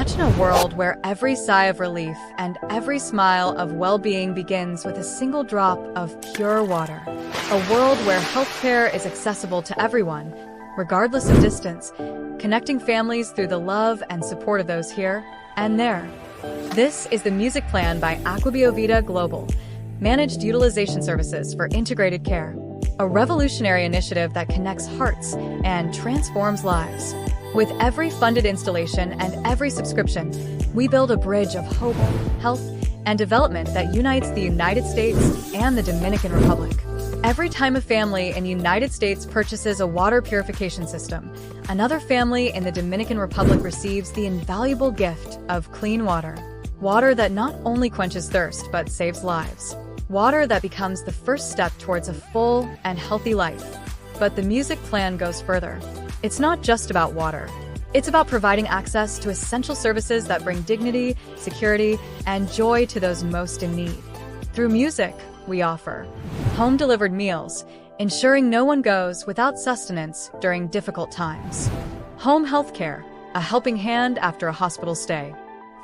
Imagine a world where every sigh of relief and every smile of well-being begins with a single drop of pure water. A world where healthcare is accessible to everyone, regardless of distance, connecting families through the love and support of those here and there. This is the music plan by Aquabiovida Global, Managed Utilization Services for Integrated Care, a revolutionary initiative that connects hearts and transforms lives. With every funded installation and every subscription, we build a bridge of hope, health, and development that unites the United States and the Dominican Republic. Every time a family in the United States purchases a water purification system, another family in the Dominican Republic receives the invaluable gift of clean water. Water that not only quenches thirst but saves lives. Water that becomes the first step towards a full and healthy life. But the music plan goes further. It's not just about water. It's about providing access to essential services that bring dignity, security, and joy to those most in need. Through music, we offer home-delivered meals, ensuring no one goes without sustenance during difficult times. Home healthcare, a helping hand after a hospital stay.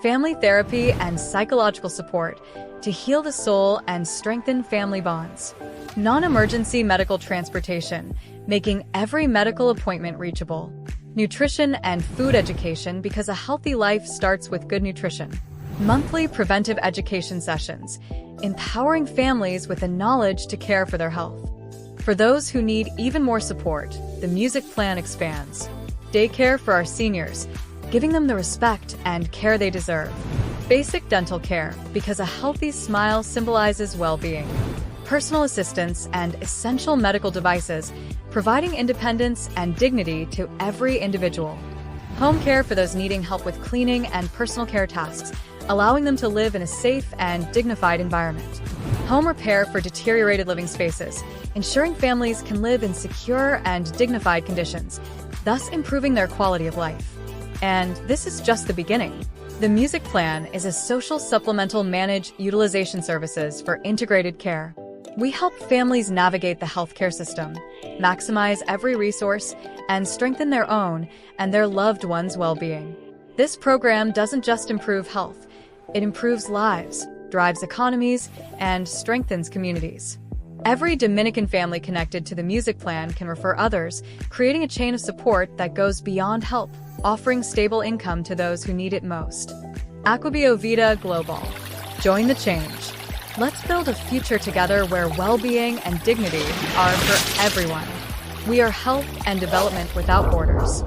Family therapy and psychological support to heal the soul and strengthen family bonds. Non-emergency medical transportation, making every medical appointment reachable. Nutrition and food education, because a healthy life starts with good nutrition. Monthly preventive education sessions, empowering families with the knowledge to care for their health. For those who need even more support, the music plan expands. Daycare for our seniors, giving them the respect and care they deserve. Basic dental care, because a healthy smile symbolizes well-being. Personal assistance and essential medical devices, providing independence and dignity to every individual. Home care for those needing help with cleaning and personal care tasks, allowing them to live in a safe and dignified environment. Home repair for deteriorated living spaces, ensuring families can live in secure and dignified conditions, thus improving their quality of life. And this is just the beginning. The music plan is a social supplemental managed utilization services for integrated care. We help families navigate the healthcare system, maximize every resource, and strengthen their own and their loved ones' well-being. This program doesn't just improve health, it improves lives, drives economies, and strengthens communities. Every Dominican family connected to the music plan can refer others, creating a chain of support that goes beyond help, offering stable income to those who need it most. Aquabiovida Global. Join the change. Let's build a future together where well-being and dignity are for everyone. We are health and development without borders.